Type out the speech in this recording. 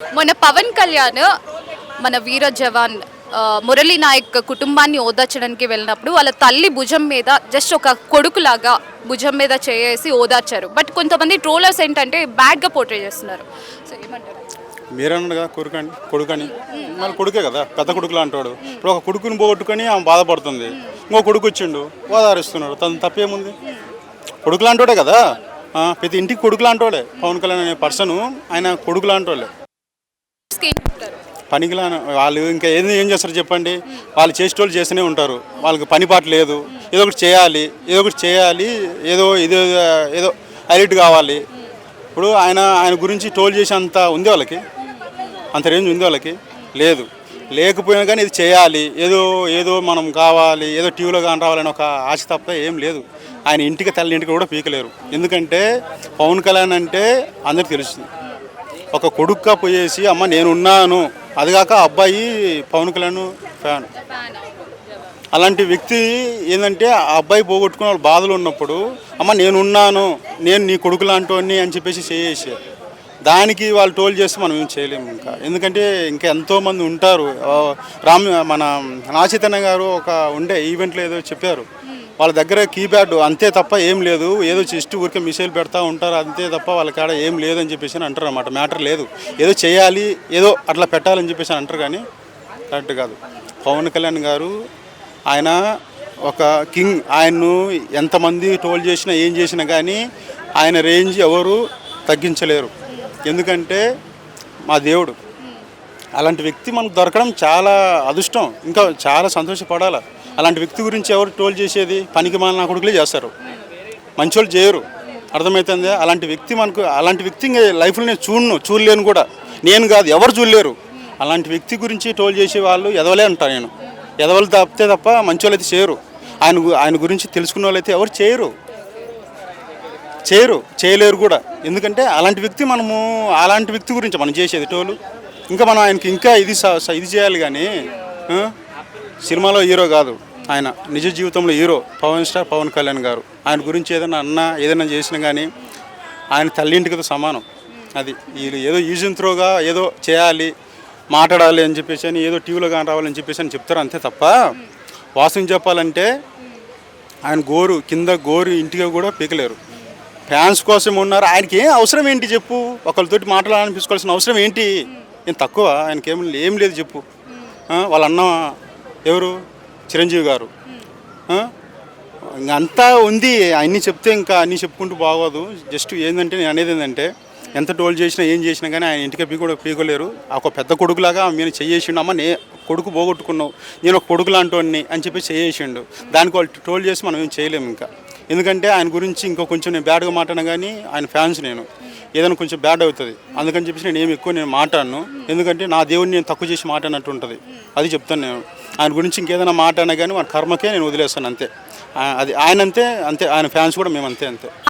మొన్న పవన్ కళ్యాణ్ మన వీర జవాన్ మురళీ నాయక్ కుటుంబాన్ని ఓదార్చడానికి వెళ్ళినప్పుడు వాళ్ళ తల్లి భుజం మీద జస్ట్ ఒక కొడుకులాగా భుజం మీద చేసి ఓదార్చారు. బట్ కొంతమంది ట్రోలర్స్ ఏంటంటే బ్యాడ్గా పోర్ట్రే చేస్తున్నారు. సో ఏమంటారు? మీరన్నగా కొడుకని మళ్ళీ కొడుకే కదా, పెద్ద కొడుకులా అంటాడు. ఇప్పుడు ఒక కొడుకుని పోగొట్టుకొని ఆమె బాధపడుతుంది, ఇంకో కొడుకు వచ్చిండు ఓదారిస్తున్నాడు, తను తప్పేముంది? కొడుకు లాంటోడే కదా, ప్రతి ఇంటికి కొడుకు లాంటోడే. పవన్ కళ్యాణ్ అనే పర్సన్ ఆయన కొడుకు లాంటోళ్ళే. పనికిలా వాళ్ళు ఇంకా ఏం చేస్తారు చెప్పండి? వాళ్ళు చేసేటోళ్ళు చేస్తూనే ఉంటారు, వాళ్ళకి పని పాట లేదు. ఏదో ఒకటి చేయాలి, ఏదో ఏదో ఏదో హైలైట్ కావాలి. ఇప్పుడు ఆయన గురించి టోల్ చేసి అంత ఉంది వాళ్ళకి, అంత రేంజ్ ఉంది వాళ్ళకి లేదు. లేకపోయినా కానీ ఇది చేయాలి, ఏదో మనం కావాలి, ఏదో టీవీలో కానీ రావాలని ఒక ఆశ తప్ప ఏం లేదు. ఆయన ఇంటికి తల్లి ఇంటికి కూడా పీకలేరు. ఎందుకంటే పవన్ కళ్యాణ్ అంటే అందరికి తెలుస్తుంది. ఒక కొడుక్గా పోయేసి అమ్మ నేనున్నాను, అదిగాక అబ్బాయి పవన్ కళ్యాణ్ ఫ్యాన్. అలాంటి వ్యక్తి ఏంటంటే ఆ అబ్బాయి పోగొట్టుకున్న వాళ్ళు బాధలు ఉన్నప్పుడు అమ్మ నేనున్నాను, నేను నీ కొడుకు లాంటి అని చెప్పేసి చేసేసి దానికి వాళ్ళు టోల్ చేస్తే మనం ఏం చేయలేము. ఎందుకంటే ఇంకా ఎంతోమంది ఉంటారు. మన నాచైతన్య గారు ఒక ఈవెంట్లో ఏదో చెప్పారు, వాళ్ళ దగ్గర కీప్యాడ్ అంతే తప్ప ఏం లేదు, ఏదో జస్ట్ ఊరికే మిసైల్ పెడతా ఉంటారు అంతే తప్ప వాళ్ళ కాడ ఏం లేదని చెప్పేసి అంటారు అన్నమాట. మ్యాటర్ లేదు, ఏదో చేయాలి, ఏదో అట్లా పెట్టాలని చెప్పేసి అంటారు, కానీ కరెక్ట్ కాదు. పవన్ కళ్యాణ్ గారు ఆయన ఒక కింగ్. ఆయన్ను ఎంతమంది టోల్ చేసినా ఏం చేసినా కానీ ఆయన రేంజ్ ఎవరు తగ్గించలేరు. ఎందుకంటే మా దేవుడు. అలాంటి వ్యక్తి మనకు దొరకడం చాలా అదృష్టం, ఇంకా చాలా సంతోషపడాలి. అలాంటి వ్యక్తి గురించి ఎవరు టోల్ చేసేది? పనికి మాలిన కొడుకులే చేస్తారు, మంచోళ్ళు చేయరు. అర్థమవుతుంది? అలాంటి వ్యక్తి ఇంకా లైఫ్లో నేను చూడలేను కూడా, నేను కాదు ఎవరు చూడలేరు. అలాంటి వ్యక్తి గురించి టోల్ చేసే వాళ్ళు ఎదవలే అంటాను నేను. ఎదవలు తప్పితే తప్ప మంచోళ్ళు అయితే చేయరు. ఆయన గురించి తెలుసుకున్న వాళ్ళు అయితే ఎవరు చేయలేరు కూడా. ఎందుకంటే అలాంటి వ్యక్తి గురించి మనం చేసేది టోలు. ఇంకా మనం ఆయనకి ఇంకా ఇది చేయాలి. కానీ సినిమాలో హీరో కాదు ఆయన, నిజ జీవితంలో హీరో పవన్ స్టార్ పవన్ కళ్యాణ్ గారు. ఆయన గురించి ఏదైనా చేసినా కానీ ఆయన తల్లింటికితో సమానం. అది వీళ్ళు ఏదో యూజ్ త్రోగా ఏదో చేయాలి, మాట్లాడాలి అని చెప్పేసి అని, ఏదో టీవీలో కానీ రావాలని చెప్పేసి అని చెప్తారు అంతే తప్ప వాస్తవం చెప్పాలంటే ఆయన కింద గోరు ఇంటిగా కూడా పీకలేరు. ఫ్యాన్స్ కోసం ఉన్నారు. ఆయనకి ఏం అవసరం ఏంటి చెప్పు? ఒకరితోటి మాట్లాడాలనిపించుకోవాల్సిన అవసరం ఏంటి? ఏం తక్కువ? ఆయనకి ఏం లేదు చెప్పు. వాళ్ళ అన్న ఎవరు? చిరంజీవి గారు. అంతా ఉంది, అన్నీ చెప్తే ఇంకా అన్నీ చెప్పుకుంటూ బాగోదు. జస్ట్ ఏంటంటే నేను అనేది ఏంటంటే ఎంత టోల్ చేసినా ఏం చేసినా కానీ ఆయన ఇంటికి పీకోలేరు. ఒక పెద్ద కొడుకులాగా మీరు చేయేసిండు. అమ్మ కొడుకు పోగొట్టుకున్నావు, నేను ఒక కొడుకు లాంటి అని చెప్పి చేయేసిండు. దానికి వాళ్ళు టోల్ చేసి మనం ఏం చేయలేము ఇంకా. ఎందుకంటే ఆయన గురించి ఇంకో కొంచెం నేను బ్యాడ్గా మాట్లాడినా కానీ ఆయన ఫ్యాన్స్ నేను, ఏదైనా కొంచెం బ్యాడ్ అవుతుంది. అందుకని చెప్పేసి నేను ఎక్కువ మాట్లాడను. ఎందుకంటే నా దేవుడిని నేను తక్కువ చేసి మాట్లాడినట్టు ఉంటుంది. అది చెప్తాను నేను. ఆయన గురించి ఇంకేదైనా మాట్లాడినా కానీ మన కర్మకే నేను వదిలేస్తాను అంతే. అది ఆయన అంతే ఆయన ఫ్యాన్స్ కూడా మేము అంతే.